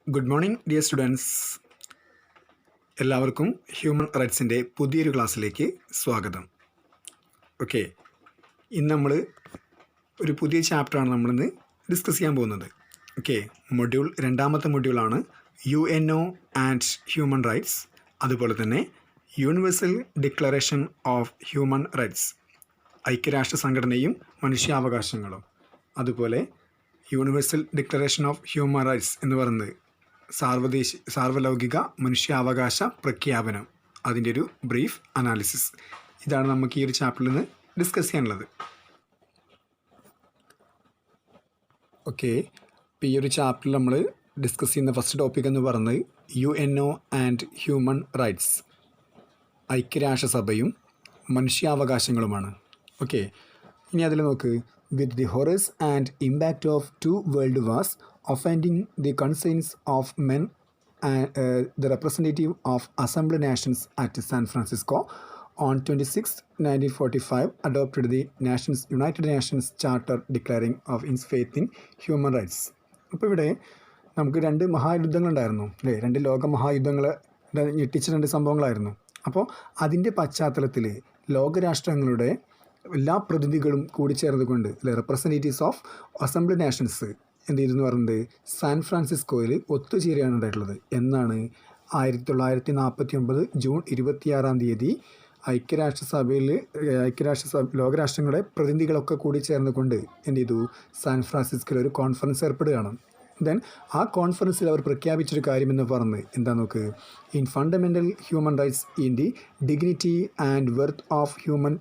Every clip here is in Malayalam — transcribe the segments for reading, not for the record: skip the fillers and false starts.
Good morning dear students. എല്ലാവർക്കും ഹ്യൂമൻ റൈറ്റ്സിൻ്റെ പുതിയൊരു ക്ലാസ്സിലേക്ക് സ്വാഗതം. ഓക്കെ, ഇന്ന് നമ്മൾ ഒരു പുതിയ ചാപ്റ്ററാണ് നമ്മളിന്ന് ഡിസ്കസ് ചെയ്യാൻ പോകുന്നത്. ഓക്കെ, രണ്ടാമത്തെ മൊഡ്യൂളാണ് UNO ആൻഡ് ഹ്യൂമൻ റൈറ്റ്സ്, അതുപോലെ തന്നെ universal declaration of human rights, ഐക്യരാഷ്ട്ര സംഘടനയും മനുഷ്യാവകാശങ്ങളും. അതുപോലെ universal declaration of human rights എന്ന് പറയുന്നത് സാർവലൗകിക മനുഷ്യാവകാശ പ്രഖ്യാപനം, അതിൻ്റെ ഒരു ബ്രീഫ് അനാലിസിസ്. ഇതാണ് നമുക്ക് ഈ ഒരു ചാപ്റ്ററിൽ നിന്ന് ഡിസ്കസ് ചെയ്യാനുള്ളത്. ഓക്കെ, ഇപ്പോൾ ഈ ഒരു ചാപ്റ്ററിൽ നമ്മൾ ഡിസ്കസ് ചെയ്യുന്ന ഫസ്റ്റ് ടോപ്പിക് എന്ന് പറയുന്നത് UNO ആൻഡ് ഹ്യൂമൻ റൈറ്റ്സ്, ഐക്യരാഷ്ട്രസഭയും മനുഷ്യാവകാശങ്ങളുമാണ്. ഓക്കെ, ഇനി അതിൽ നോക്ക്. With the horrors and impact of 2 world wars offending the conscience of men, the representative of assembled nations at San Francisco on 26 1945 adopted the United Nations Charter declaring of its faith in human rights. അപ്പോൾ ഇവിടെ നമുക്ക് 2 മഹായുദ്ധങ്ങളുണ്ടായിരുന്നു അല്ലേ, 2 ലോക മഹായുദ്ധങ്ങൾ ഞെട്ടിച്ച 2 സംഭവങ്ങളായിരുന്നു. അപ്പോൾ അതിൻ്റെ പശ്ചാത്തലത്തിൽ ലോകരാഷ്ട്രങ്ങളുടെ എല്ലാ പ്രതിനിധികളും കൂടിച്ചേർന്നുകൊണ്ട് റെപ്രസെൻറ്റേറ്റീവ്സ് ഓഫ് അസംബ്ലി നാഷൻസ് എന്ത് ചെയ്തെന്ന് പറയുന്നത് സാൻ ഫ്രാൻസിസ്കോയിൽ ഒത്തുചേരുകയാണ് ഉണ്ടായിട്ടുള്ളത്. എന്നാണ് 1949 ജൂൺ 26 ലോകരാഷ്ട്രങ്ങളുടെ പ്രതിനിധികളൊക്കെ കൂടി ചേർന്നുകൊണ്ട് എന്ത് ചെയ്തു, സാൻ ഫ്രാൻസിസ്കോയിൽ ഒരു കോൺഫറൻസ് ഏർപ്പെടുകയാണ്. ദെൻ ആ കോൺഫറൻസിൽ അവർ പ്രഖ്യാപിച്ചൊരു കാര്യമെന്ന് പറഞ്ഞ് എന്താ നോക്ക്. In fundamental human rights in the dignity and Worth of human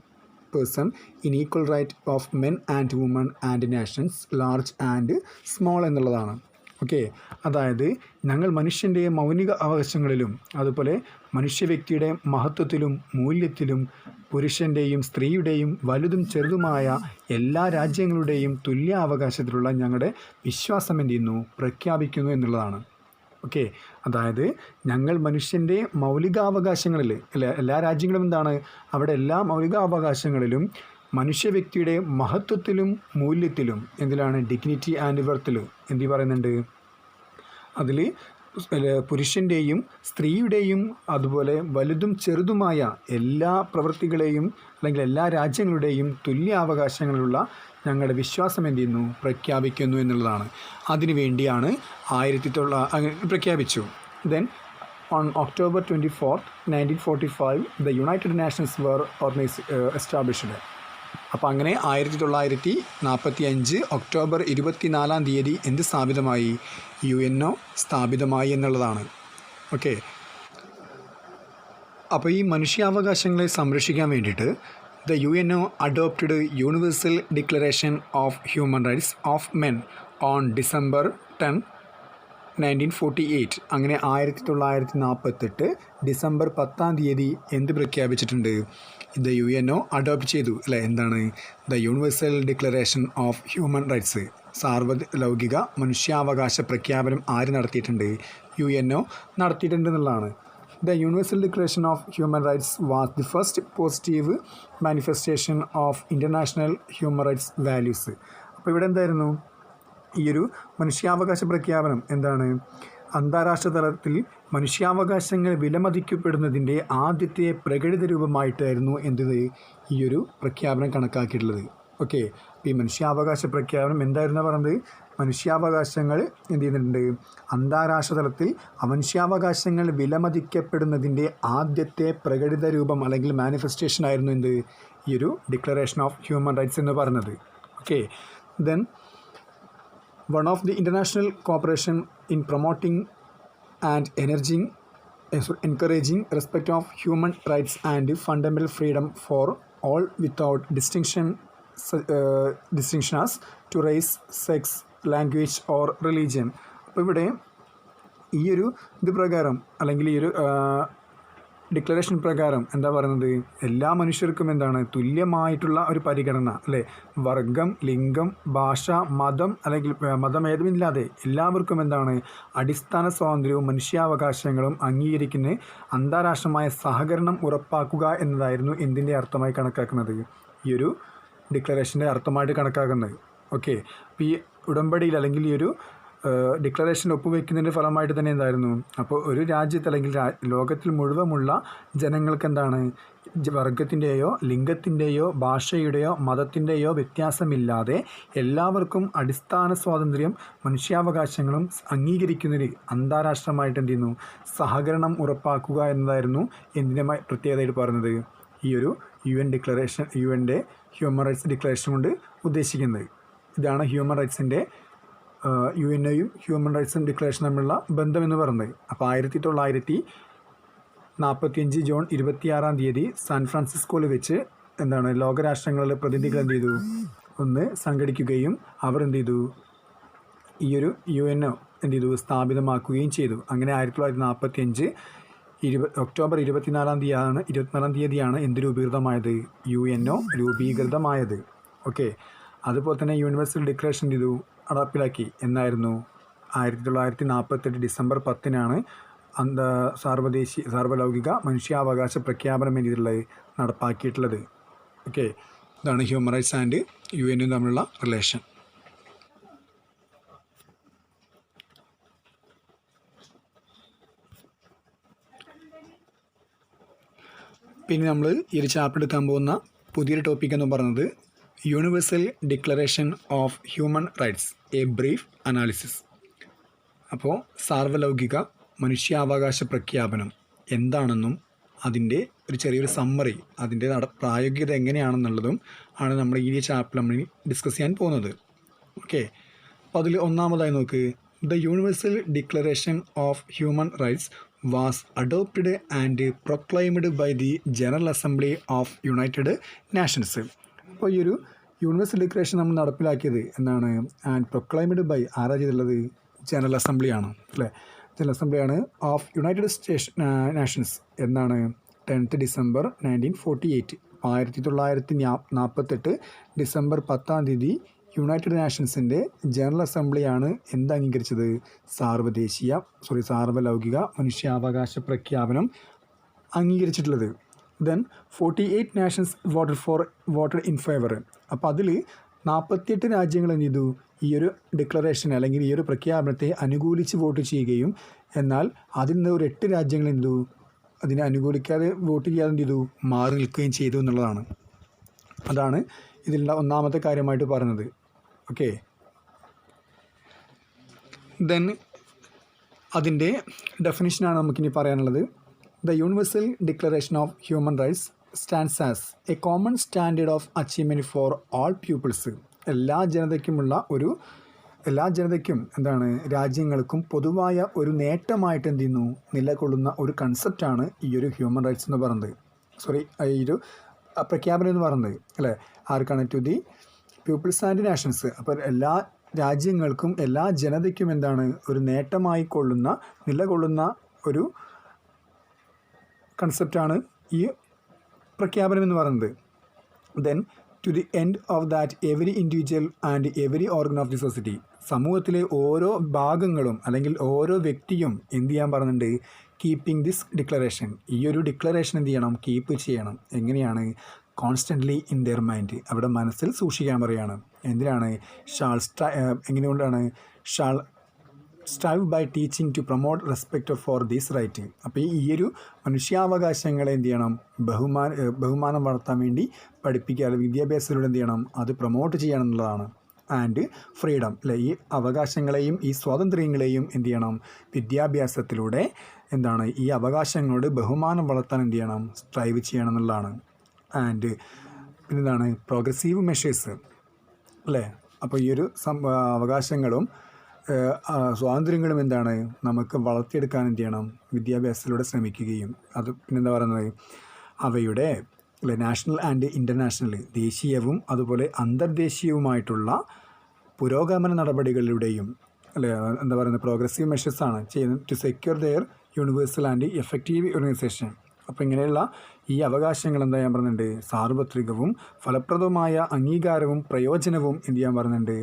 person in equal right of men and women and nations large and small എന്നുള്ളതാണ്. ഓക്കെ, അതായത് ഞങ്ങൾ മനുഷ്യൻ്റെ മൗലിക അവകാശങ്ങളിലും അതുപോലെ മനുഷ്യ വ്യക്തിയുടെ മഹത്വത്തിലും മൂല്യത്തിലും പുരുഷൻ്റെയും സ്ത്രീയുടെയും വലുതും ചെറുതുമായ എല്ലാ രാജ്യങ്ങളുടെയും തുല്യ അവകാശത്തിലുള്ള ഞങ്ങളുടെ വിശ്വാസം എന്ത് ചെയ്യുന്നു, പ്രഖ്യാപിക്കുന്നു എന്നുള്ളതാണ്. ഓക്കെ, അതായത് ഞങ്ങൾ മനുഷ്യൻ്റെ മൗലികാവകാശങ്ങളിൽ എല്ലാ രാജ്യങ്ങളും എന്താണ്, അവിടെ എല്ലാ മൗലികാവകാശങ്ങളിലും മനുഷ്യ വ്യക്തിയുടെ മഹത്വത്തിലും മൂല്യത്തിലും എന്തിലാണ്, ഡിഗ്നിറ്റി ആൻഡ് വെർത്തിലും എന്ത് പറയുന്നുണ്ട്, അതിൽ പുരുഷൻ്റെയും സ്ത്രീയുടെയും അതുപോലെ വലുതും ചെറുതുമായ എല്ലാ പ്രവൃത്തികളെയും അല്ലെങ്കിൽ എല്ലാ രാജ്യങ്ങളുടെയും തുല്യ അവകാശങ്ങളുള്ള ഞങ്ങളുടെ വിശ്വാസം എന്ത് ചെയ്യുന്നു, പ്രഖ്യാപിക്കുന്നു എന്നുള്ളതാണ്. അതിനുവേണ്ടിയാണ് പ്രഖ്യാപിച്ചു. Then on October 24, 1945 the United Nations were established. അപ്പോൾ അങ്ങനെ 1945 ഒക്ടോബർ 24 എന്ത് സ്ഥാപിതമായി, UNO സ്ഥാപിതമായി എന്നുള്ളതാണ്. ഓക്കെ, അപ്പോൾ ഈ മനുഷ്യാവകാശങ്ങളെ സംരക്ഷിക്കാൻ വേണ്ടിയിട്ട് The UNO adopted Universal Declaration of Human Rights of Men on December 10, 1948. അങ്ങനെ 1948 ഡിസംബർ 10 എന്ത് പ്രഖ്യാപിച്ചിട്ടുണ്ട്, The UNO അഡോപ്റ്റ് ചെയ്തു അല്ലേ. എന്താണ് The Universal Declaration of Human Rights, സാർവലൗകിക മനുഷ്യാവകാശ പ്രഖ്യാപനം ആര് നടത്തിയിട്ടുണ്ട്, UNO നടത്തിയിട്ടുണ്ട് എന്നുള്ളതാണ്. The Universal Declaration of Human Rights was the first positive manifestation of international human rights values. അപ്പോൾ ഇവിടെ എന്തായിരുന്നു, ഈ ഒരു മനുഷ്യാവകാശ പ്രഖ്യാപനം എന്താണ്, അന്താരാഷ്ട്ര തലത്തിൽ മനുഷ്യാവകാശങ്ങൾ വിലമതിക്കപ്പെടുന്നതിൻ്റെ ആദ്യത്തെ പ്രകടിത രൂപമായിട്ടായിരുന്നു ഈ ഒരു പ്രഖ്യാപനം കണക്കാക്കിയിട്ടുള്ളത്. ഓക്കെ, അപ്പോൾ ഈ മനുഷ്യാവകാശ പ്രഖ്യാപനം എന്തായിരുന്നു പറയുന്നത്, മനുഷ്യാവകാശങ്ങൾ എന്ത് ചെയ്യുന്നുണ്ട്, അന്താരാഷ്ട്ര തലത്തിൽ മനുഷ്യാവകാശങ്ങൾ വിലമതിക്കപ്പെടുന്നതിൻ്റെ ആദ്യത്തെ പ്രകടിത രൂപം അല്ലെങ്കിൽ മാനിഫെസ്റ്റേഷൻ ആയിരുന്നു ഈ ഒരു ഡിക്ലറേഷൻ ഓഫ് ഹ്യൂമൻ റൈറ്റ്സ് എന്ന് പറയുന്നത്. Okay, then one of the international cooperation in promoting and encouraging respect of human rights and fundamental freedom for all without distinction as to race, sex, language or religion. അപ്പോൾ ഇവിടെ ഈ ഒരു പ്രകാരം അല്ലെങ്കിൽ ഈ ഒരു ഡിക്ലറേഷൻ പ്രകാരം എന്താ പറയുന്നത്, എല്ലാ മനുഷ്യർക്കും എന്താണ് തുല്യമായിട്ടുള്ള ഒരു പരിഗണന അല്ലേ, വർഗം, ലിംഗം, ഭാഷ, മതം അല്ലെങ്കിൽ മതഭേദമില്ലാതെ എല്ലാവർക്കും എന്താണ് അടിസ്ഥാന സ്വാതന്ത്ര്യവും മനുഷ്യാവകാശങ്ങളും അംഗീകരിക്കുന്ന അന്താരാഷ്ട്രമായ സഹകരണം ഉറപ്പാക്കുക എന്നതായിരുന്നു എന്തിൻ്റെ അർത്ഥമായി കണക്കാക്കുന്നത്, ഈ ഒരു ഡിക്ലറേഷൻ്റെ അർത്ഥമായിട്ട് കണക്കാക്കുന്നത്. ഓക്കെ, അപ്പോൾ ഈ ഉടമ്പടിയിൽ അല്ലെങ്കിൽ ഈ ഒരു ഡിക്ലറേഷൻ ഒപ്പുവെക്കുന്നതിൻ്റെ ഫലമായിട്ട് തന്നെ എന്തായിരുന്നു, അപ്പോൾ ഒരു രാജ്യത്ത് അല്ലെങ്കിൽ ലോകത്തിൽ മുഴുവനുള്ള ജനങ്ങൾക്ക് എന്താണ്, വർഗത്തിൻ്റെയോ ലിംഗത്തിൻ്റെയോ ഭാഷയുടെയോ മതത്തിൻ്റെയോ വ്യത്യാസമില്ലാതെ എല്ലാവർക്കും അടിസ്ഥാന സ്വാതന്ത്ര്യം മനുഷ്യാവകാശങ്ങളും അംഗീകരിക്കുന്നതിന് അന്താരാഷ്ട്രമായിട്ട് എന്ത് ചെയ്യുന്നു, സഹകരണം ഉറപ്പാക്കുക എന്നതായിരുന്നു എന്തിൻ്റെ പ്രത്യേകതയായിട്ട് പറയുന്നത്, ഈ ഒരു ഡിക്ലറേഷൻ, ൻ്റെ ഹ്യൂമൻ റൈറ്റ്സ് ഡിക്ലറേഷൻ കൊണ്ട് ഉദ്ദേശിക്കുന്നത്. ഇതാണ് ഹ്യൂമൻ റൈറ്റ്സിൻ്റെ യുഎൻഒയും ഹ്യൂമൻ റൈറ്റ്സും ഡിക്ലറേഷൻ തമ്മിലുള്ള ബന്ധമെന്ന് പറയുന്നത്. അപ്പോൾ 1945 ജൂൺ 26 സാൻ ഫ്രാൻസിസ്കോയിൽ വെച്ച് എന്താണ്, ലോകരാഷ്ട്രങ്ങളിലെ പ്രതിനിധികൾ എന്ത് ചെയ്തു, ഒന്ന് സംഘടിക്കുകയും അവർ എന്ത് ചെയ്തു, ഈ ഒരു യുഎൻഒ എന്ത് ചെയ്തു, സ്ഥാപിതമാക്കുകയും ചെയ്തു. അങ്ങനെ 1945 ഒക്ടോബർ 24 തീയതിയാണ് എന്ത് രൂപീകൃതമായത്, യുഎൻഒ രൂപീകൃതമായത്. ഓക്കെ. അതുപോലെ തന്നെ യൂണിവേഴ്സൽ ഡിക്ലറേഷൻ ചെയ്തു നടപ്പിലാക്കി എന്നായിരുന്നു 1948 ഡിസംബർ 10 സാർവലൗകിക മനുഷ്യാവകാശ പ്രഖ്യാപനം എന്തിട്ടുള്ളത് നടപ്പാക്കിയിട്ടുള്ളത്. ഓക്കെ. ഇതാണ് ഹ്യൂമൻ റൈറ്റ്സ് ആൻഡ് യുഎനും തമ്മിലുള്ള റിലേഷൻ. പിന്നെ നമ്മൾ ഈ ഒരു ചാപ്റ്റർ എടുക്കാൻ പോകുന്ന പുതിയൊരു ടോപ്പിക് എന്ന് പറയുന്നത് universal declaration of human rights, A brief analysis. അപ്പോൾ സാർവലൗകിക മനുഷ്യാവകാശ പ്രഖ്യാപനം എന്താണെന്നും അതിൻ്റെ ഒരു ചെറിയൊരു സമ്മറി, അതിൻ്റെ പ്രായോഗികത എങ്ങനെയാണെന്നുള്ളതും ആണ് നമ്മൾ ഈ ചാപ്റ്റർ നമ്മൾ ഡിസ്കസ് ചെയ്യാൻ പോകുന്നത്. ഓക്കെ. അപ്പോൾ അതിൽ ഒന്നാമതായി നോക്ക്, the universal declaration of human rights was adopted and proclaimed by the general assembly of United Nations. അപ്പോൾ ഈ ഒരു യൂണിവേഴ്സൽ ഡിക്ലറേഷൻ നമ്മൾ നടപ്പിലാക്കിയത് എന്താണ്, ആൻഡ് പ്രൊക്ലൈംഡ് ബൈ ആരാ ചെയ്തിട്ടുള്ളത്, ജനറൽ അസംബ്ലിയാണ് അല്ലേ. ജനറൽ അസംബ്ലിയാണ് ഓഫ് യുണൈറ്റഡ് നാഷൻസ് എന്നാണ് 10 ഡിസംബർ 1948. 1948 ഡിസംബർ 10 യുണൈറ്റഡ് നാഷൻസിൻ്റെ ജനറൽ അസംബ്ലിയാണ് എന്ത് അംഗീകരിച്ചത്, സാർവലൗകിക മനുഷ്യാവകാശ പ്രഖ്യാപനം അംഗീകരിച്ചിട്ടുള്ളത്. Then 48 nations voted in favour. അപ്പോൾ അതിൽ 48 രാജ്യങ്ങൾ എന്ത് ചെയ്തു, ഈ ഒരു ഡിക്ലറേഷൻ അല്ലെങ്കിൽ ഈ ഒരു പ്രഖ്യാപനത്തെ അനുകൂലിച്ച് വോട്ട് ചെയ്യുകയും എന്നാൽ അതിൽ നിന്ന് ഒരു 8 രാജ്യങ്ങൾ എന്ത് ചെയ്തു, അതിനെ അനുകൂലിക്കാതെ വോട്ട് ചെയ്യാതെ എന്ത് ചെയ്തു, മാറി നിൽക്കുകയും ചെയ്തു എന്നുള്ളതാണ്. അതാണ് ഇതിലുള്ള ഒന്നാമത്തെ കാര്യമായിട്ട് പറയുന്നത്. ഓക്കെ. ദെൻ അതിൻ്റെ ഡെഫിനിഷനാണ് നമുക്കിനി പറയാനുള്ളത്. The Universal Declaration of Human Rights stands as a common standard of achievement for all peoples. എല്ലാ ജനതയ്ക്കും എന്താണ്, രാജ്യങ്ങൾക്കും പൊതുവായ ഒരു നേട്ടമായിട്ട് എന്ത് ചെയ്യുന്നു, നിലകൊള്ളുന്ന ഒരു കൺസെപ്റ്റാണ് ഈ ഒരു ഹ്യൂമൻ റൈറ്റ്സ് എന്ന് പറയുന്നത്. ഈ ഒരു പ്രഖ്യാപനം എന്ന് പറയുന്നത് അല്ലേ. ആർക്കാണ്, to the peoples and nations. അപ്പോൾ എല്ലാ രാജ്യങ്ങൾക്കും എല്ലാ ജനതയ്ക്കും എന്താണ്, ഒരു നേട്ടമായി നിലകൊള്ളുന്ന ഒരു കൺസെപ്റ്റാണ് ഈ പ്രഖ്യാപനം എന്ന് പറയുന്നത്. Then to the end of that every individual and every organ of the society, സമൂഹത്തിലെ ഓരോ ഭാഗങ്ങളും അല്ലെങ്കിൽ ഓരോ വ്യക്തിയും എന്ത് ചെയ്യാൻ പറയുന്നുണ്ട്, കീപ്പിംഗ് ദിസ് ഡിക്ലറേഷൻ, ഈ ഒരു ഡിക്ലറേഷൻ എന്ത് ചെയ്യണം, കീപ്പ് ചെയ്യണം. എങ്ങനെയാണ്, കോൺസ്റ്റൻ്റ്ലി ഇൻ ദെയർ മൈൻഡ്, അവിടെ മനസ്സിൽ സൂക്ഷിക്കാൻ പറയുകയാണ്. എന്തിനാണ്, എങ്ങനെകൊണ്ടാണ്, strive by teaching to promote respect for this right. അപ്പോൾ ഈ ഒരു മനുഷ്യാവകാശങ്ങളെ എന്ത് ചെയ്യണം, ബഹുമാനം വളർത്താൻ വേണ്ടി പഠിപ്പിക്കുക, വിദ്യാഭ്യാസത്തിലൂടെ എന്ത് ചെയ്യണം, അത് പ്രൊമോട്ട് ചെയ്യണം എന്നുള്ളതാണ്. ആൻഡ് ഫ്രീഡം അല്ലെ, ഈ അവകാശങ്ങളെയും ഈ സ്വാതന്ത്ര്യങ്ങളെയും എന്ത് ചെയ്യണം, വിദ്യാഭ്യാസത്തിലൂടെ എന്താണ്, ഈ അവകാശങ്ങളോട് ബഹുമാനം വളർത്താൻ എന്ത് ചെയ്യണം, സ്ട്രൈവ് ചെയ്യണം എന്നുള്ളതാണ്. ആൻഡ് പിന്നെന്താണ്, പ്രോഗ്രസീവ് മെഷേഴ്സ് അല്ലേ. അപ്പോൾ ഈ ഒരു അവകാശങ്ങളും സ്വാതന്ത്ര്യങ്ങളും എന്താണ്, നമുക്ക് വളർത്തിയെടുക്കാൻ എന്ത് ചെയ്യണം, വിദ്യാഭ്യാസത്തിലൂടെ ശ്രമിക്കുകയും അത് പിന്നെന്താ പറയുന്നത്, അവയുടെ അല്ലെ നാഷണൽ ആൻഡ് ഇൻ്റർനാഷണൽ, ദേശീയവും അതുപോലെ അന്തർദേശീയവുമായിട്ടുള്ള പുരോഗമന നടപടികളിലൂടെയും അല്ലെ എന്താ പറയുന്നത്, പ്രോഗ്രസീവ് മെഷേഴ്സാണ് ചെയ്യുന്നത് to secure their universal and effective organisation. അപ്പോൾ ഇങ്ങനെയുള്ള ഈ അവകാശങ്ങൾ എന്താ ഞാൻ പറയുന്നുണ്ട്, സാർവത്രികവും ഫലപ്രദവുമായ അംഗീകാരവും പ്രയോജനവും എന്ത് ചെയ്യാൻ പറയുന്നുണ്ട്,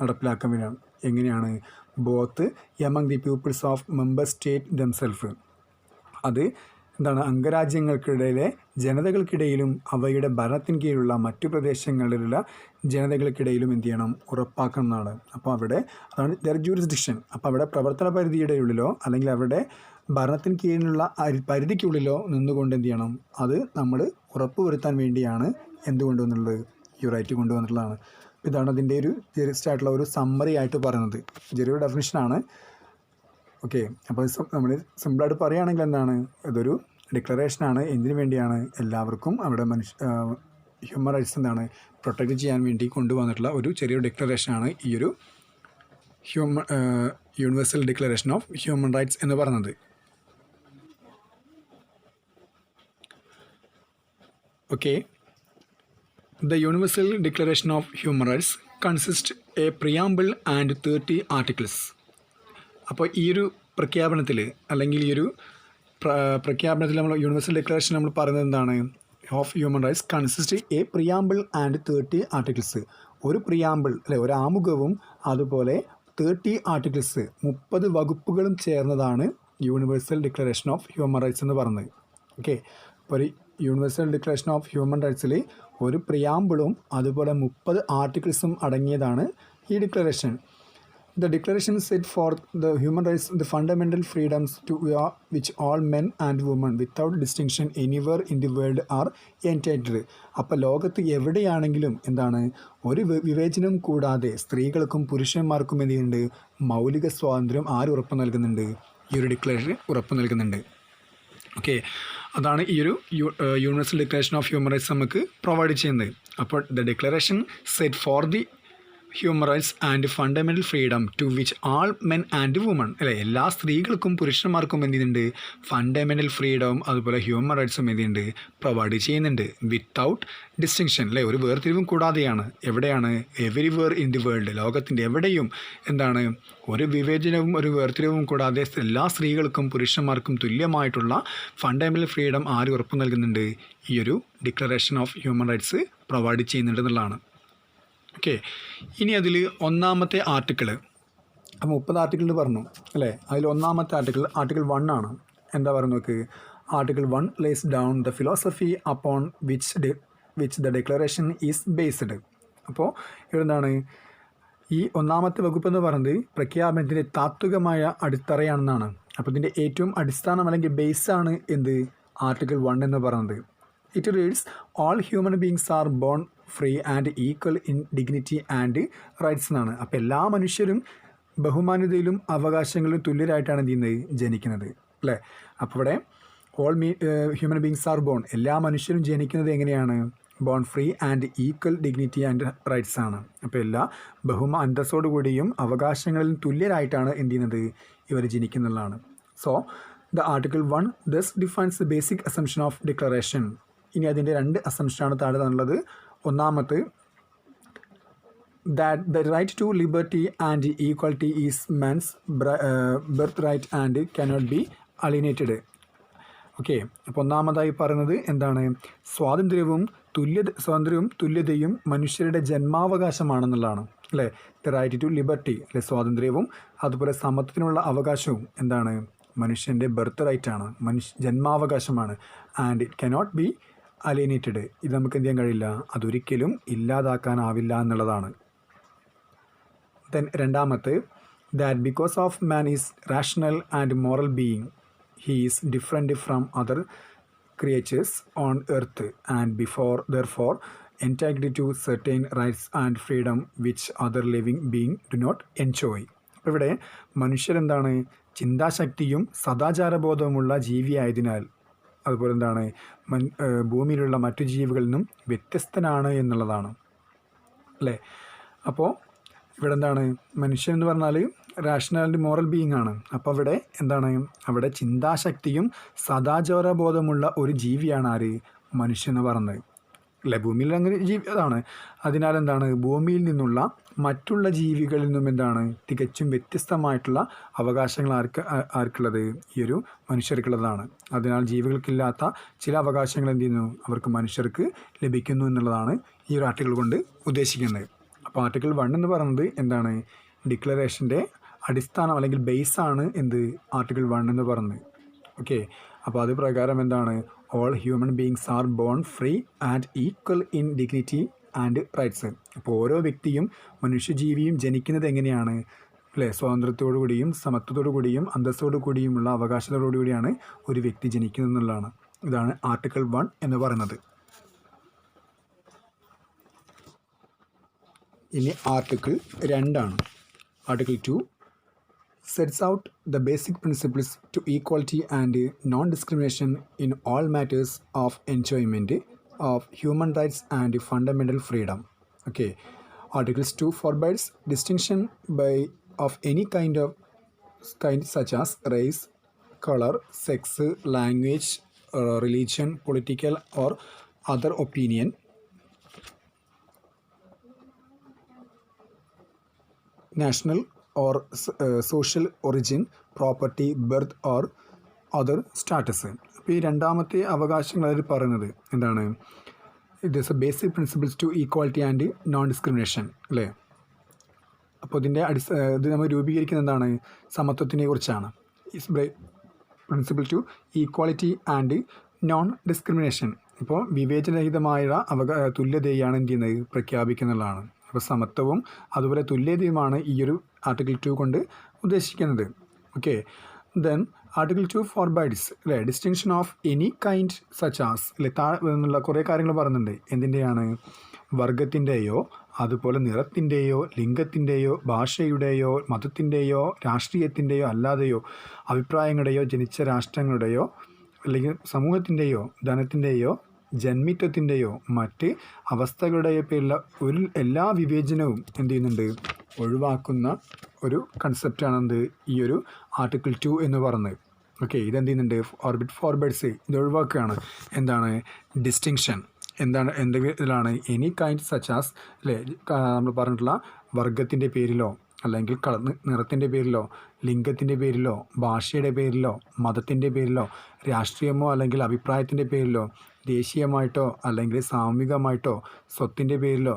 നടപ്പിലാക്കാൻ വേണ്ടിയാണ്. എങ്ങനെയാണ്, both among the people's of member state themself, അത് എന്താണ് അംഗരാജ്യങ്ങൾക്കിടയിലെ ജനതകൾക്കിടയിലും അവയുടെ ഭരണത്തിന് കീഴിലുള്ള മറ്റു പ്രദേശങ്ങളിലുള്ള ജനതകൾക്കിടയിലും എന്ത് ചെയ്യണം ഉറപ്പാക്കുന്നതാണ്. അപ്പോൾ അവിടെ അതാണ് ദർ ജൂറിസ്ഡിക്ഷൻ. അപ്പോൾ അവിടെ പ്രവർത്തന പരിധിയുടെ ഉള്ളിലോ അല്ലെങ്കിൽ അവരുടെ ഭരണത്തിന് കീഴിലുള്ള പരിധിക്കുള്ളിലോ നിന്നുകൊണ്ട് എന്ത് ചെയ്യണം അത് നമ്മൾ ഉറപ്പുവരുത്താൻ വേണ്ടിയാണ് എന്ത് കൊണ്ടുവന്നുള്ളത് ഈ റൈറ്റ് കൊണ്ടുവന്നിട്ടുള്ളതാണ്. ഇതാണ് അതിൻ്റെ ഒരു ജസ്റ്റ് ആയിട്ടുള്ള ഒരു സമ്മറി ആയിട്ട് പറയുന്നത്. ചെറിയൊരു ഡെഫിനിഷനാണ്. ഓക്കെ, അപ്പോൾ നമ്മൾ സിമ്പിളായിട്ട് പറയുകയാണെങ്കിൽ എന്താണ് ഇതൊരു ഡിക്ലറേഷനാണ്. എന്തിനു വേണ്ടിയാണ് എല്ലാവർക്കും അവിടെ ഹ്യൂമൻ റൈറ്റ്സ് എന്താണ് പ്രൊട്ടക്റ്റ് ചെയ്യാൻ വേണ്ടി കൊണ്ടുവന്നിട്ടുള്ള ഒരു ചെറിയൊരു ഡിക്ലറേഷനാണ് ഈ ഒരു universal declaration of human rights എന്ന് പറയുന്നത്. Okay, the Universal Declaration of Human Rights consists a preamble and 30 articles. അപ്പോൾ ഈ ഒരു പ്രഖ്യാപനത്തിൽ അല്ലെങ്കിൽ ഈ ഒരു പ്രഖ്യാപനത്തിൽ നമ്മൾ യൂണിവേഴ്സൽ ഡിക്ലറേഷൻ നമ്മൾ പറയുന്നത് എന്താണ് of human rights consist A preamble and 30 articles. ഒരു പ്രിയാമ്പിൾ അല്ലെ ഒരു ആമുഖവും അതുപോലെ 30 ആർട്ടിക്കിൾസ് 30 വകുപ്പുകളും ചേർന്നതാണ് universal declaration of human rights എന്ന് പറയുന്നത്. ഓക്കെ, അപ്പോൾ ഒരു യൂണിവേഴ്സൽ ഡിക്ലറേഷൻ ഓഫ് ഹ്യൂമൻ റൈറ്റ്സിൽ ഒരു പ്രിയാമ്പിളും അതുപോലെ 30 ആർട്ടിക്കിൾസും അടങ്ങിയതാണ് ഈ declaration. The declaration set forth the human rights, the fundamental freedoms to which all men and women without distinction anywhere in the world are entitled. അപ്പോൾ ലോകത്ത് എവിടെയാണെങ്കിലും എന്താണ് ഒരു വിവേചനം കൂടാതെ സ്ത്രീകൾക്കും പുരുഷന്മാർക്കും എന്തുണ്ട് മൗലിക സ്വാതന്ത്ര്യം ആര് ഉറപ്പ് നൽകുന്നുണ്ട് ഈ ഒരു ഡിക്ലറേഷൻ ഉറപ്പ് നൽകുന്നുണ്ട്. ഓക്കെ, അതാണ് ഈ ഒരു universal declaration of human rights നമുക്ക് പ്രൊവൈഡ് ചെയ്യുന്നത്. അപ്പോൾ the declaration set for the human rights and fundamental freedom to which all men and woman അല്ലെ എല്ലാ സ്ത്രീകൾക്കും പുരുഷന്മാർക്കും എന്ത് ചെയ്യുന്നുണ്ട് ഫണ്ടമെൻ്റൽ ഫ്രീഡവും അതുപോലെ ഹ്യൂമൻ റൈറ്റ്സും എന്ത് ചെയ്യുന്നുണ്ട് പ്രൊവൈഡ് ചെയ്യുന്നുണ്ട് വിത്തൗട്ട് ഡിസ്റ്റിങ്ഷൻ അല്ലെ ഒരു വേർതിരിവും കൂടാതെയാണ്. എവിടെയാണ് എവരിവെയർ ഇൻ ദി വേൾഡ് ലോകത്തിൻ്റെ എവിടെയും എന്താണ് ഒരു വിവേചനവും ഒരു വേർതിരിവും കൂടാതെ എല്ലാ സ്ത്രീകൾക്കും പുരുഷന്മാർക്കും തുല്യമായിട്ടുള്ള ഫണ്ടമെൻ്റൽ ഫ്രീഡം ആര് ഉറപ്പ് നൽകുന്നുണ്ട് ഈ ഒരു declaration of human rights provide ചെയ്യുന്നുണ്ട് എന്നുള്ളതാണ്. ഓക്കെ, ഇനി അതിൽ ഒന്നാമത്തെ ആർട്ടിക്കിൾ 30 ആർട്ടിക്കിൾ പറഞ്ഞു അല്ലേ. അതിൽ ഒന്നാമത്തെ ആർട്ടിക്കിൾ 1 ആണ്. എന്താ പറയുന്നത് നോക്ക്. Article 1 lace down the philosophy upon which the declaration is based. അപ്പോൾ ഇവിടെന്താണ് ഈ ഒന്നാമത്തെ വകുപ്പ് എന്ന് പറയുന്നത് പ്രഖ്യാപനത്തിൻ്റെ താത്വികമായ അടിത്തറയാണെന്നാണ്. അപ്പോൾ ഇതിൻ്റെ ഏറ്റവും അടിസ്ഥാനം അല്ലെങ്കിൽ ബേസാണ് എന്ത് ആർട്ടിക്കിൾ 1 എന്ന് പറയുന്നത്. It reads all human beings are bone free and equal in dignity and rights എന്നാണ്. അപ്പോൾ എല്ലാ മനുഷ്യരും ബഹുമാന്യതയിലും അവകാശങ്ങളിലും തുല്യരായിട്ടാണ് എന്ത് ചെയ്യുന്നത് ജനിക്കുന്നത് അല്ലേ. അപ്പോൾ ഇവിടെ all human beings are born എല്ലാ മനുഷ്യരും ജനിക്കുന്നത് എങ്ങനെയാണ് born free and equal dignity and rights ആണ്. അപ്പോൾ എല്ലാ അന്തസ്സോടുകൂടിയും അവകാശങ്ങളിലും തുല്യരായിട്ടാണ് എന്ത് ചെയ്യുന്നത് ഇവർ ജനിക്കുന്നുള്ളതാണ്. So the article 1 thus defines the basic assumption of declaration. ഇനി അതിൻ്റെ 2 അസംഷനാണ് താഴെ തന്നുള്ളത്. ഒന്നാമത് that the right to liberty and equality is man's birthright and cannot be alienated. Okay, അപ്പോൾ ഒന്നാമതായി പറയുന്നത് എന്താണ് സ്വാതന്ത്ര്യവും തുല്യതയും മനുഷ്യരുടെ ജന്മാവകാശമാണെന്നുള്ളതാണ് അല്ലേ. ദ റൈറ്റ് ടു ലിബർട്ടി അല്ലെ സ്വാതന്ത്ര്യവും അതുപോലെ സമത്വത്തിനുള്ള അവകാശവും എന്താണ് മനുഷ്യൻ്റെ ബർത്ത് റൈറ്റാണ് ജന്മാവകാശമാണ്. And it cannot be alienated ഇത് നമുക്ക് എന്ത് ചെയ്യാൻ കഴിയില്ല അതൊരിക്കലും ഇല്ലാതാക്കാനാവില്ല എന്നുള്ളതാണ്. ദെൻ രണ്ടാമത്തെ that because of man is rational and moral being he is different from other creatures on earth and therefore entitled to certain rights and freedom which other living being do not enjoy. അപ്പോൾ ഇവിടെ മനുഷ്യരെന്താണ് ചിന്താശക്തിയും സദാചാരബോധവുമുള്ള ജീവിയായതിനാൽ അതുപോലെ എന്താണ് ഭൂമിയിലുള്ള മറ്റു ജീവികളിൽ നിന്നും വ്യത്യസ്തനാണ് എന്നുള്ളതാണ് അല്ലേ. അപ്പോൾ ഇവിടെ എന്താണ് മനുഷ്യൻ എന്ന് പറഞ്ഞാൽ റാഷണൽ ആൻഡ് മോറൽ ബീയിങ് ആണ്. അപ്പോൾ അവിടെ എന്താണ് അവിടെ ചിന്താശക്തിയും സദാചാരബോധമുള്ള ഒരു ജീവിയാണ് ആര് മനുഷ്യൻ എന്ന് പറയുന്നത് അല്ലേ. ഭൂമിയിൽ അങ്ങനെ ജീവി അതാണ്. അതിനാൽ എന്താണ് ഭൂമിയിൽ നിന്നുള്ള മറ്റുള്ള ജീവികളിൽ നിന്നും എന്താണ് തികച്ചും വ്യത്യസ്തമായിട്ടുള്ള അവകാശങ്ങൾ ആർക്കുള്ളത് ഈ ഒരു മനുഷ്യർക്കുള്ളതാണ്. അതിനാൽ ജീവികൾക്കില്ലാത്ത ചില അവകാശങ്ങൾ എന്ത് ചെയ്യുന്നു അവർക്ക് മനുഷ്യർക്ക് ലഭിക്കുന്നു എന്നുള്ളതാണ് ഈ ഒരു ആർട്ടിക്കിൾ കൊണ്ട് ഉദ്ദേശിക്കുന്നത്. അപ്പോൾ ആർട്ടിക്കിൾ 1 എന്ന് പറയുന്നത് എന്താണ് ഡിക്ലറേഷൻ്റെ അടിസ്ഥാനം അല്ലെങ്കിൽ ബേസാണ് എന്ത് ആർട്ടിക്കിൾ 1 എന്ന് പറയുന്നത്. ഓക്കെ, അപ്പോൾ അത് പ്രകാരം എന്താണ്, all human beings R bone free and equal in dignity and rights. അപ്പോൾ ഓരോ വ്യക്തിയും മനുഷ്യജീവിയും ജനിക്കുന്നത് എങ്ങനെയാണ് അല്ലേ, സ്വാതന്ത്ര്യത്തോടു കൂടിയും സമത്വത്തോടു കൂടിയും അന്തസ്സോടു കൂടിയുമുള്ള അവകാശത്തോടു കൂടിയാണ് ഒരു വ്യക്തി ജനിക്കുന്നത് എന്നുള്ളതാണ്. ഇതാണ് ആർട്ടിക്കിൾ 1 എന്ന് പറയുന്നത്. ഇനി ആർട്ടിക്കിൾ 2 ആണ്. Article 2 sets out the basic principles to equality and non-discrimination in all matters of enjoyment of human rights and fundamental freedom. Okay, Articles 2 forbids distinction of any kind such as race, color, sex, language, religion, political or other opinion, national or social origin, property, birth or other status. അപ്പോൾ ഈ രണ്ടാമത്തെ അവകാശങ്ങൾ അതിൽ പറയുന്നത് എന്താണ്, it is a basic principles to equality and non discrimination അല്ലേ. അപ്പോൾ ഇതിൻ്റെ ഇത് നമ്മൾ രൂപീകരിക്കുന്നത് എന്താണ്, സമത്വത്തിനെ കുറിച്ചാണ്. Principle to equality and non discrimination. ഇപ്പോൾ വിവേചനരഹിതമായ തുല്യതയാണ് എന്ത് ചെയ്യുന്നത്, പ്രഖ്യാപിക്കുന്നതാണ്. അപ്പോൾ സമത്വവും അതുപോലെ തുല്യതയുമാണ് ഈ ഒരു ആർട്ടിക്കിൾ 2 കൊണ്ട് ഉദ്ദേശിക്കുന്നത്. ഓക്കെ, ദെൻ ആർട്ടിക്കിൾ 2 ഫോർബൈഡ്സ് അല്ലേ distinction of any kind such as അല്ലെ എന്നുള്ള കുറേ കാര്യങ്ങൾ പറയുന്നുണ്ട്. എന്തിൻ്റെയാണ്, വർഗത്തിൻ്റെയോ അതുപോലെ നിറത്തിൻ്റെയോ ലിംഗത്തിൻ്റെയോ ഭാഷയുടെയോ മതത്തിൻ്റെയോ രാഷ്ട്രീയത്തിൻ്റെയോ അല്ലാതെയോ അഭിപ്രായങ്ങളുടെയോ ജനിച്ച രാഷ്ട്രങ്ങളുടെയോ അല്ലെങ്കിൽ സമൂഹത്തിൻ്റെയോ ധനത്തിൻ്റെയോ ജന്മിത്വത്തിൻ്റെയോ മറ്റ് അവസ്ഥകളുടെയോ പേരിലുള്ള എല്ലാ വിവേചനവും എന്ത് ചെയ്യുന്നുണ്ട്, ഒഴിവാക്കുന്ന ഒരു കൺസെപ്റ്റാണ് എന്ത് ഈ ഒരു ആർട്ടിക്കിൾ 2 എന്ന് പറയുന്നത്. ഓക്കെ, ഇതെന്ത് ചെയ്യുന്നുണ്ട്, ഫോർബൈഡ്സ് ഇത് ഒഴിവാക്കുകയാണ്. എന്താണ് ഡിസ്റ്റിങ്ഷൻ, എന്തെങ്കിലാണ് എനി കൈൻഡ് സച്ച് ആസ് അല്ലേ, നമ്മൾ പറഞ്ഞിട്ടുള്ള വർഗത്തിൻ്റെ പേരിലോ അല്ലെങ്കിൽ നിറത്തിൻ്റെ പേരിലോ ലിംഗത്തിൻ്റെ പേരിലോ ഭാഷയുടെ പേരിലോ മതത്തിൻ്റെ പേരിലോ രാഷ്ട്രീയമോ അല്ലെങ്കിൽ അഭിപ്രായത്തിൻ്റെ പേരിലോ ദേശീയമായിട്ടോ അല്ലെങ്കിൽ സാമൂഹികമായിട്ടോ സ്വത്തിൻ്റെ പേരിലോ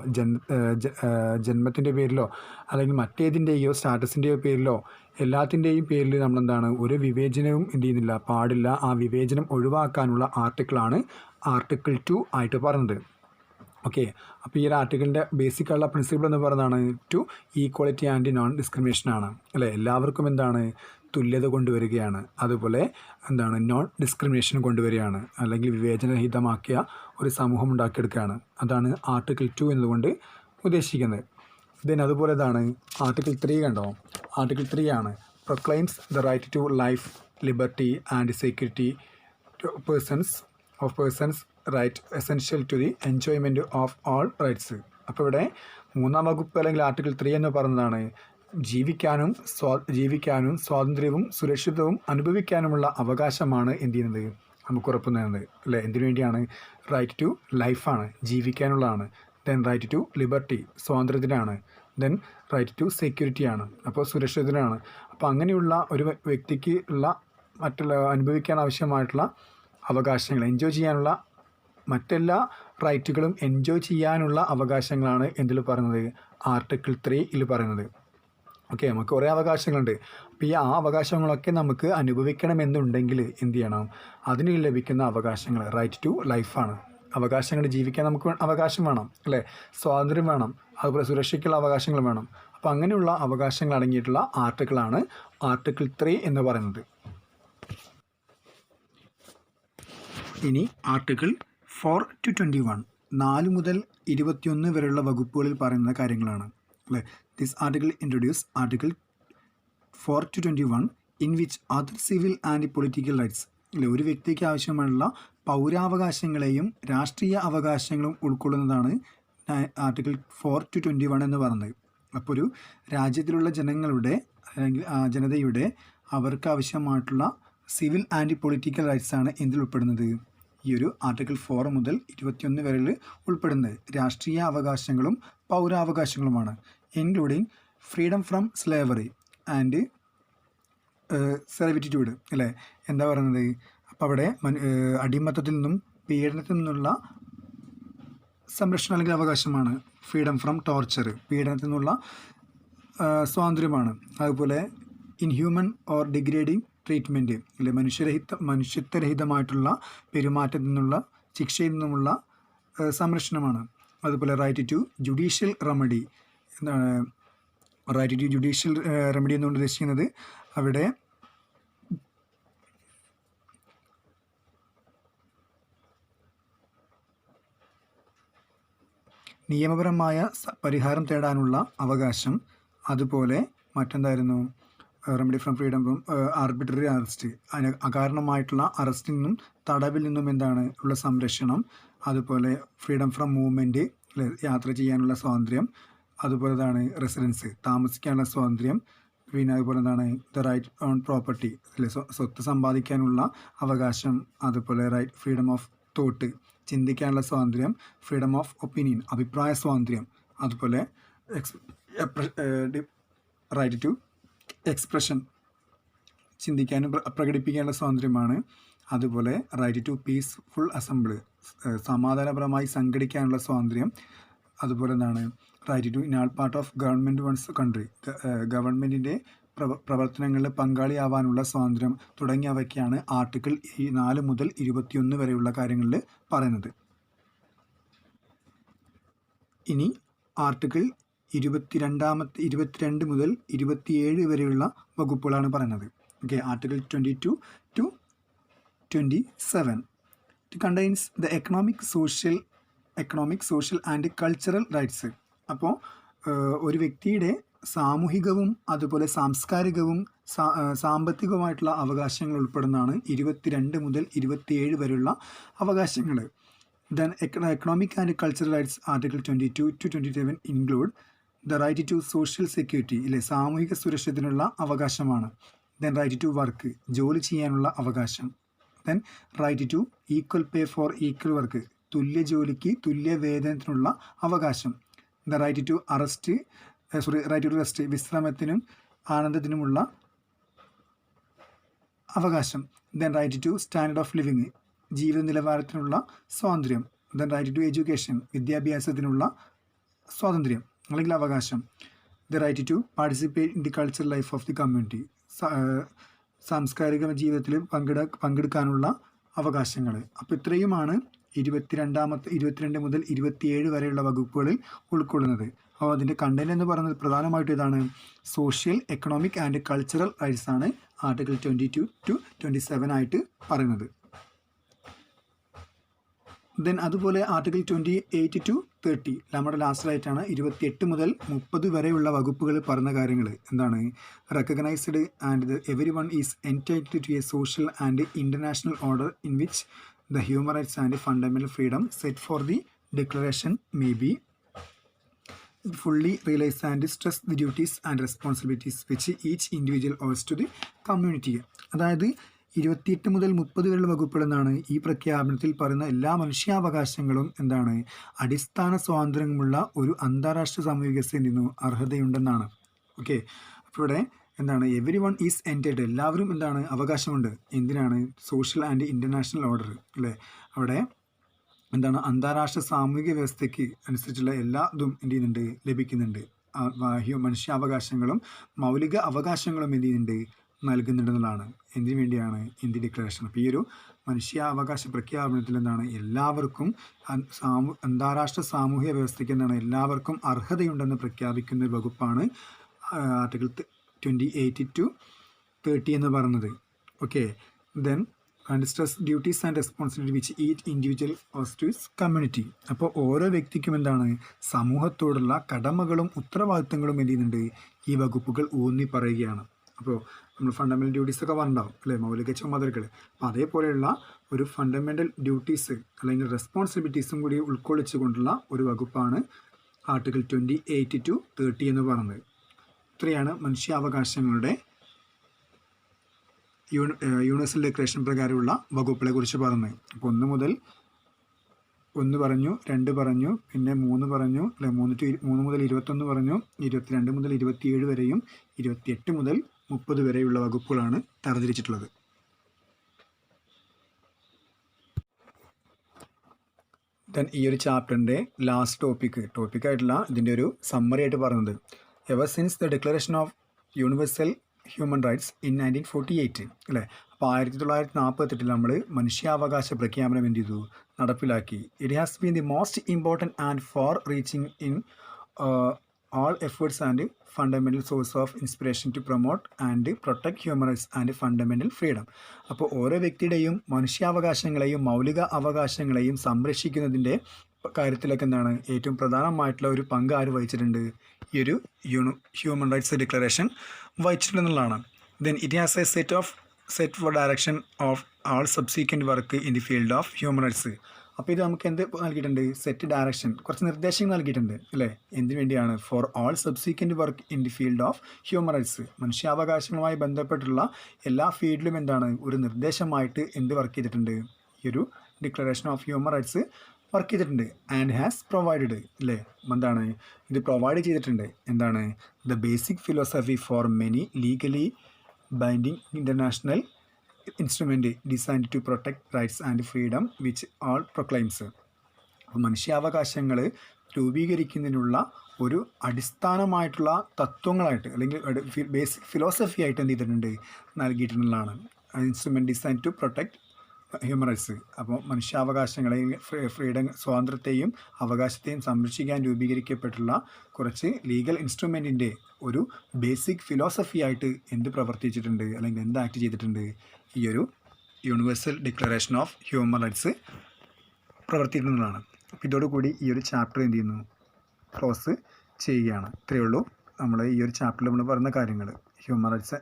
ജന്മത്തിൻ്റെ പേരിലോ അല്ലെങ്കിൽ മറ്റേതിൻ്റെയോ സ്റ്റാറ്റസിൻ്റെയോ പേരിലോ എല്ലാത്തിൻ്റെയും പേരിൽ നമ്മളെന്താണ് ഒരു വിവേചനവും എന്ത് ചെയ്യുന്നില്ല, പാടില്ല. ആ വിവേചനം ഒഴിവാക്കാനുള്ള ആർട്ടിക്കിളാണ് ആർട്ടിക്കിൾ 2 ആയിട്ട് പറയുന്നത്. ഓക്കെ, അപ്പോൾ ഈ ഒരു ആർട്ടിക്കിളിൻ്റെ ബേസിക്കായുള്ള പ്രിൻസിപ്പിൾ എന്ന് പറയുന്നതാണ് to equality and non discrimination ആണ് അല്ലേ. എല്ലാവർക്കും എന്താണ് തുല്യത കൊണ്ടുവരികയാണ്, അതുപോലെ എന്താണ് നോൺ ഡിസ്ക്രിമിനേഷൻ കൊണ്ടുവരികയാണ്, അല്ലെങ്കിൽ വിവേചനരഹിതമാക്കിയ ഒരു സമൂഹം ഉണ്ടാക്കിയെടുക്കുകയാണ്. അതാണ് ആർട്ടിക്കിൾ 2 എന്നതുകൊണ്ട് ഉദ്ദേശിക്കുന്നത്. ദെൻ അതുപോലെ ഇതാണ് ആർട്ടിക്കിൾ 3 കണ്ടോ. ആർട്ടിക്കിൾ 3 ആണ് proclaims the right to life, liberty and security to persons right essential to the enjoyment of all rights. അപ്പോൾ ഇവിടെ 3-ാം വകുപ്പ് അല്ലെങ്കിൽ ആർട്ടിക്കിൾ 3 എന്ന് പറയുന്നതാണ് ജീവിക്കാനും സ്വാതന്ത്ര്യവും സുരക്ഷിതവും അനുഭവിക്കാനുമുള്ള അവകാശമാണ് എന്ത് ചെയ്യുന്നത്, നമുക്ക് ഉറപ്പ് നൽകുന്നത് അല്ലേ. എന്തിനു വേണ്ടിയാണ്, റൈറ്റ് ടു ലൈഫാണ്, ജീവിക്കാനുള്ളതാണ്. ദെൻ റൈറ്റ് ടു ലിബർട്ടി സ്വാതന്ത്ര്യത്തിനാണ്. ദെൻ റൈറ്റ് ടു സെക്യൂരിറ്റിയാണ്, അപ്പോൾ സുരക്ഷിതത്തിനാണ്. അപ്പോൾ അങ്ങനെയുള്ള ഒരു വ്യക്തിക്ക് ഉള്ള മറ്റുള്ള അനുഭവിക്കാൻ ആവശ്യമായിട്ടുള്ള അവകാശങ്ങൾ, എൻജോയ് ചെയ്യാനുള്ള മറ്റെല്ലാ റൈറ്റുകളും എൻജോയ് ചെയ്യാനുള്ള അവകാശങ്ങളാണ് എന്തിൽ പറയുന്നത്, ആർട്ടിക്കിൾ 3 പറയുന്നത്. ഓക്കെ, നമുക്ക് കുറേ അവകാശങ്ങളുണ്ട്. അപ്പോൾ ഈ അവകാശങ്ങളൊക്കെ നമുക്ക് അനുഭവിക്കണമെന്നുണ്ടെങ്കിൽ എന്ത് ചെയ്യണം, അതിന് ലഭിക്കുന്ന അവകാശങ്ങൾ റൈറ്റ് ടു ലൈഫാണ്. അവകാശങ്ങൾ ജീവിക്കാൻ നമുക്ക് അവകാശം വേണം അല്ലേ, സ്വാതന്ത്ര്യം വേണം, അതുപോലെ സുരക്ഷയ്ക്കുള്ള അവകാശങ്ങൾ വേണം. അപ്പോൾ അങ്ങനെയുള്ള അവകാശങ്ങൾ അടങ്ങിയിട്ടുള്ള ആർട്ടിക്കിളാണ് ആർട്ടിക്കിൾ 3 എന്ന് പറയുന്നത്. ഇനി ആർട്ടിക്കിൾ 4 to 21 4 മുതൽ 21 വരെയുള്ള വകുപ്പുകളിൽ പറയുന്ന കാര്യങ്ങളാണ് അല്ലേ. This article introduce article 4 to 21 in which other civil and political rights അല്ലേ, ഒരു വ്യക്തിക്ക് ആവശ്യമുള്ള പൗരാവകാശങ്ങളെയും രാഷ്ട്രീയ അവകാശങ്ങളും ഉൾക്കൊള്ളുന്നതാണ് ആർട്ടിക്കിൾ 4 to 21 എന്ന് പറയുന്നത്. അപ്പോൾ ഒരു രാജ്യത്തിലുള്ള ജനങ്ങളുടെ അല്ലെങ്കിൽ ജനതയുടെ അവർക്ക് ആവശ്യമായിട്ടുള്ള സിവിൽ ആൻഡ് പൊളിറ്റിക്കൽ റൈറ്റ്സാണ് എന്തിൽ ഉൾപ്പെടുന്നത്, ഈ ഒരു ആർട്ടിക്കിൾ 4 മുതൽ 21 വരെ ഉൾപ്പെടുന്നത് രാഷ്ട്രീയ അവകാശങ്ങളും പൗരാവകാശങ്ങളുമാണ്. Including freedom from slavery and servitude അല്ലേ. എന്താ പറയുന്നത്, അപ്പോൾ അവിടെ അടിമത്തത്തിൽ നിന്നും പീഡനത്തിൽ നിന്നുള്ള സംരക്ഷണം അല്ലെങ്കിൽ അവകാശമാണ്. ഫ്രീഡം ഫ്രം ടോർച്ചർ, പീഡനത്തിൽ നിന്നുള്ള സ്വാതന്ത്ര്യമാണ്. അതുപോലെ ഇൻഹ്യൂമൻ ഓർ ഡിഗ്രേഡിങ് ട്രീറ്റ്മെൻറ്റ് അല്ലെ മനുഷ്യത്വരഹിതമായിട്ടുള്ള പെരുമാറ്റത്തിൽ നിന്നുള്ള ശിക്ഷയിൽ നിന്നുമുള്ള സംരക്ഷണമാണ്. അതുപോലെ റൈറ്റ് ടു ജുഡീഷ്യൽ റെമഡി. എന്താണ് റൈറ്റ് ടു ജുഡീഷ്യൽ റെമഡി എന്നുകൊണ്ട് ഉദ്ദേശിക്കുന്നത്? അവിടെ നിയമപരമായ പരിഹാരം തേടാനുള്ള അവകാശം. അതുപോലെ മറ്റെന്തായിരുന്നു? Remedy from freedom from arbitrary arrest, അകാരണമായിട്ടുള്ള അറസ്റ്റിൽ നിന്നും തടവിൽ നിന്നും എന്താണ് ഉള്ള സംരക്ഷണം. അതുപോലെ ഫ്രീഡം ഫ്രം മൂവ്മെൻറ്റ്, യാത്ര ചെയ്യാനുള്ള സ്വാതന്ത്ര്യം. അതുപോലെ എന്താണ് റെസിഡൻസ്, താമസിക്കാനുള്ള സ്വാതന്ത്ര്യം. പിന്നെ അതുപോലെ എന്താണ് ദ റൈറ്റ് ഓൺ പ്രോപ്പർട്ടി, അല്ലെ സ്വത്ത് സമ്പാദിക്കാനുള്ള അവകാശം. അതുപോലെ റൈറ്റ് ഫ്രീഡം ഓഫ് തോട്ട്, ചിന്തിക്കാനുള്ള സ്വാതന്ത്ര്യം. ഫ്രീഡം ഓഫ് ഒപ്പീനിയൻ, അഭിപ്രായ സ്വാതന്ത്ര്യം. അതുപോലെ റൈറ്റ് ടു എക്സ്പ്രഷൻ, ചിന്തിക്കാനും പ്രകടിപ്പിക്കാനുള്ള സ്വാതന്ത്ര്യമാണ്. അതുപോലെ റൈറ്റ് ടു പീസ്ഫുൾ അസംബ്ലി, സമാധാനപരമായി സംഘടിക്കാനുള്ള സ്വാതന്ത്ര്യം. അതുപോലെ എന്താണ് right to in all part of government one's country, ഗവൺമെൻറ്റിൻ്റെ പ്രവർത്തനങ്ങളിൽ പങ്കാളിയാവാനുള്ള സ്വാതന്ത്ര്യം തുടങ്ങിയവയ്ക്കാണ് ആർട്ടിക്കിൾ 4 മുതൽ 21 വരെയുള്ള കാര്യങ്ങളിൽ പറയുന്നത്. ഇനി ആർട്ടിക്കിൾ 22 മുതൽ 27 വരെയുള്ള വകുപ്പുകളാണ് പറയുന്നത്. Okay, article 22 to 27. It contains the economic, social and cultural rights. അപ്പോൾ ഒരു വ്യക്തിയുടെ സാമൂഹികവും അതുപോലെ സാംസ്കാരികവും സാമ്പത്തികവുമായിട്ടുള്ള അവകാശങ്ങൾ ഉൾപ്പെടുന്നതാണ് 22 മുതൽ 27 വരെയുള്ള അവകാശങ്ങൾ. Then economic and cultural rights article 22 to 27 include the right to social security, ഇല്ലേ, സാമൂഹിക സുരക്ഷത്തിനുള്ള അവകാശമാണ്. ദെൻ റൈറ്റ് ടു വർക്ക്, ജോലി ചെയ്യാനുള്ള അവകാശം. Then right to equal pay for equal work, തുല്യ ജോലിക്ക് തുല്യ വേതനത്തിനുള്ള അവകാശം. The right to right to rest, വിശ്രമത്തിനും ആനന്ദത്തിനുമുള്ള അവകാശം. Then right to standard of living, ജീവിത നിലവാരത്തിനുള്ള സ്വാതന്ത്ര്യം. ദെൻ റൈറ്റ് ടു എഡ്യൂക്കേഷൻ, വിദ്യാഭ്യാസത്തിനുള്ള സ്വാതന്ത്ര്യം അല്ലെങ്കിൽ അവകാശം. The right to participate in the cultural life of the community, സാംസ്കാരിക ജീവിതത്തിൽ പങ്കെടുക്കാനുള്ള അവകാശങ്ങൾ. അപ്പോൾ ഇത്രയുമാണ് 22 മുതൽ 27 വരെയുള്ള വകുപ്പുകളിൽ ഉൾക്കൊള്ളുന്നത്. അപ്പോൾ അതിൻ്റെ കണ്ടന്റ് എന്ന് പറയുന്നത് പ്രധാനമായിട്ടും ഇതാണ്, social, economic and cultural rights ആണ് ആർട്ടിക്കിൾ 22 to 27 ആയിട്ട് പറയുന്നത്. ദെൻ അതുപോലെ ആർട്ടിക്കിൾ 28 to 30 നമ്മുടെ ലാസ്റ്റിലായിട്ടാണ് 28 മുതൽ 30 വരെയുള്ള വകുപ്പുകൾ പറഞ്ഞ കാര്യങ്ങൾ. എന്താണ്? Recognised and everyone is entitled to a social and international order in which the human rights and fundamental freedom set for the declaration may be fully realized and stress the duties and responsibilities which each individual owes to the community. അതായത് 28 മുതൽ 30 വരെയുള്ള വകുപ്പുകൾ എന്നാണ് ഈ പ്രഖ്യാപനത്തിൽ പറയുന്ന എല്ലാ മനുഷ്യാവകാശങ്ങളും എന്താണ്? അടിസ്ഥാന സ്വാതന്ത്ര്യമുള്ള ഒരു അന്താരാഷ്ട്ര സാമൂഹിക വ്യവസ്ഥയിൽ നിന്നും അർഹതയുണ്ടെന്നാണ്. ഓക്കെ, അപ്പോൾ ഇവിടെ എന്താണ്? എവരി വൺ ഈസ് എൻറ്റൈറ്റിൽഡ്, എല്ലാവരും എന്താണ്? അവകാശമുണ്ട്. എന്തിനാണ്? സോഷ്യൽ ആൻഡ് ഇൻ്റർനാഷണൽ ഓർഡർ, അല്ലേ? അവിടെ എന്താണ്? അന്താരാഷ്ട്ര സാമൂഹിക വ്യവസ്ഥയ്ക്ക് അനുസരിച്ചുള്ള എല്ലാ ഇതും എന്ത് ചെയ്യുന്നുണ്ട്? ലഭിക്കുന്നുണ്ട്. മനുഷ്യാവകാശങ്ങളും മൗലിക അവകാശങ്ങളും എന്ത് ചെയ്യുന്നുണ്ട്? നൽകുന്നുണ്ടെന്നുള്ളതാണ്. എന്തിനു വേണ്ടിയാണ്? Indian declaration. അപ്പോൾ ഈ ഒരു മനുഷ്യാവകാശ പ്രഖ്യാപനത്തിൽ എന്താണ്? എല്ലാവർക്കും അന്താരാഷ്ട്ര സാമൂഹിക വ്യവസ്ഥയ്ക്ക് എന്താണ്? എല്ലാവർക്കും അർഹതയുണ്ടെന്ന് പ്രഖ്യാപിക്കുന്ന ഒരു വകുപ്പാണ് ആർട്ടിക്കിൾ 28 to 30 എന്ന് പറയുന്നത്. Okay, then and stress duties and responsibility which each individual owes to his community. അപ്പോൾ ഓരോ വ്യക്തിക്കും എന്താണ്? സമൂഹത്തോടുള്ള കടമകളും ഉത്തരവാദിത്തങ്ങളും എന്ത് ചെയ്യുന്നുണ്ട്? ഈ വകുപ്പുകൾ ഊന്നി പറയുകയാണ്. അപ്പോൾ നമ്മൾ ഫണ്ടമെൻ്റൽ ഡ്യൂട്ടീസ് ഒക്കെ പറഞ്ഞിട്ടുണ്ടാവും, അല്ലേ? മൗലിക ചുമതലകൾ. അപ്പോൾ അതേപോലെയുള്ള ഒരു ഫണ്ടമെൻ്റൽ ഡ്യൂട്ടീസ് അല്ലെങ്കിൽ റെസ്പോൺസിബിലിറ്റീസും കൂടി ഉൾക്കൊള്ളിച്ചുകൊണ്ടുള്ള ഒരു വകുപ്പാണ് ആർട്ടിക്കിൾ 28 to 30 എന്ന് പറയുന്നത്. ഇത്രയാണ് മനുഷ്യാവകാശങ്ങളുടെ യൂണിവേഴ്സൽ ഡിക്ലറേഷൻ പ്രകാരമുള്ള വകുപ്പുകളെ കുറിച്ച് പറഞ്ഞത്. അപ്പോൾ 1 മുതൽ 1 പറഞ്ഞു, 2 പറഞ്ഞു, പിന്നെ 3 പറഞ്ഞു, അല്ലെ 3 മുതൽ 21 പറഞ്ഞു, 22 മുതൽ 27 വരെയും 28 മുതൽ 30 വരെയുള്ള വകുപ്പുകളാണ് തരംതിരിച്ചിട്ടുള്ളത്. ദെൻ ഈ ഒരു ചാപ്റ്ററിൻ്റെ ലാസ്റ്റ് ടോപ്പിക്കായിട്ടുള്ള ഇതിൻ്റെ ഒരു സമ്മറി ആയിട്ട് പറയുന്നത്, ever since the declaration of universal human rights in 1948 അല്ലേ. അപ്പോൾ 1948 നമ്മൾ മനുഷ്യാവകാശ പ്രഖ്യാപനം എന്ത് ചെയ്തു, നടപ്പിലാക്കി. It has been the most important and far reaching in all efforts and fundamental source of inspiration to promote and protect human rights and fundamental freedom. അപ്പോൾ ഓരോ വ്യക്തിയുടെയും മനുഷ്യാവകാശങ്ങളെയും മൗലിക അവകാശങ്ങളെയും സംരക്ഷിക്കുന്നതിൻ്റെ കാര്യത്തിലൊക്കെ എന്താണ് ഏറ്റവും പ്രധാനമായിട്ടുള്ള ഒരു പങ്ക് ആര് വഹിച്ചിട്ടുണ്ട്, ഈ ഒരു ഹ്യൂമൻ റൈറ്റ്സ് ഡിക്ലറേഷൻ വഹിച്ചിട്ടുണ്ടെന്നുള്ളതാണ്. Then it has a set for direction of all subsequent work in the field of human rights. അപ്പോൾ ഇത് നമുക്ക് എന്ത് നൽകിയിട്ടുണ്ട്, സെറ്റ് ഡയറക്ഷൻ, കുറച്ച് നിർദ്ദേശങ്ങൾ നൽകിയിട്ടുണ്ട് അല്ലേ. എന്തിനു വേണ്ടിയാണ്, for all subsequent work in the field of human rights. മനുഷ്യാവകാശങ്ങളുമായി ബന്ധപ്പെട്ടുള്ള എല്ലാ ഫീൽഡിലും എന്താണ് ഒരു നിർദ്ദേശമായിട്ട് എന്ത് വർക്ക് ചെയ്തിട്ടുണ്ട്, ഈ ഒരു declaration of human rights work ചെയ്തിട്ടുണ്ട്. ആൻഡ് ഹാസ് പ്രൊവൈഡഡ് അല്ലേ, എന്താണ് ഇത് പ്രൊവൈഡ് ചെയ്തിട്ടുണ്ട്, എന്താണ് the basic philosophy for many legally binding international instrument designed to protect rights and freedom which all proclaims. അപ്പോൾ മനുഷ്യാവകാശങ്ങൾ രൂപീകരിക്കുന്നതിനുള്ള ഒരു അടിസ്ഥാനമായിട്ടുള്ള തത്വങ്ങളായിട്ട് അല്ലെങ്കിൽ ബേസിക് ഫിലോസഫി ആയിട്ട് എന്ത് ചെയ്തിട്ടുണ്ട്, നൽകിയിട്ടുള്ളതാണ്. Instrument design to protect human rights. അപ്പോൾ മനുഷ്യാവകാശങ്ങളെയും ഫ്രീഡം, സ്വാതന്ത്ര്യത്തെയും അവകാശത്തെയും സംരക്ഷിക്കാൻ രൂപീകരിക്കപ്പെട്ടുള്ള കുറച്ച് ലീഗൽ ഇൻസ്ട്രുമെൻറ്റിൻ്റെ ഒരു ബേസിക് ഫിലോസഫി ആയിട്ട് എന്ത് പ്രവർത്തിച്ചിട്ടുണ്ട് അല്ലെങ്കിൽ എന്ത് ആക്ട് ചെയ്തിട്ടുണ്ട്, ഈ ഒരു universal declaration of human rights പ്രവർത്തിക്കുന്നതാണ്. അപ്പോൾ ഇതോടുകൂടി ഈ ഒരു ചാപ്റ്റർ എന്ത് ചെയ്യുന്നു, ക്ലോസ് ചെയ്യുകയാണ്. ഇത്രയേ ഉള്ളൂ നമ്മൾ ഈ ഒരു ചാപ്റ്ററിൽ നമ്മൾ പറഞ്ഞ കാര്യങ്ങൾ. Human rights,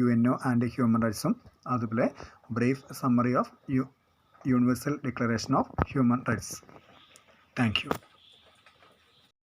UNO and human റൈറ്റ്സും അതുപോലെ brief summary of universal declaration of human rights. Thank U.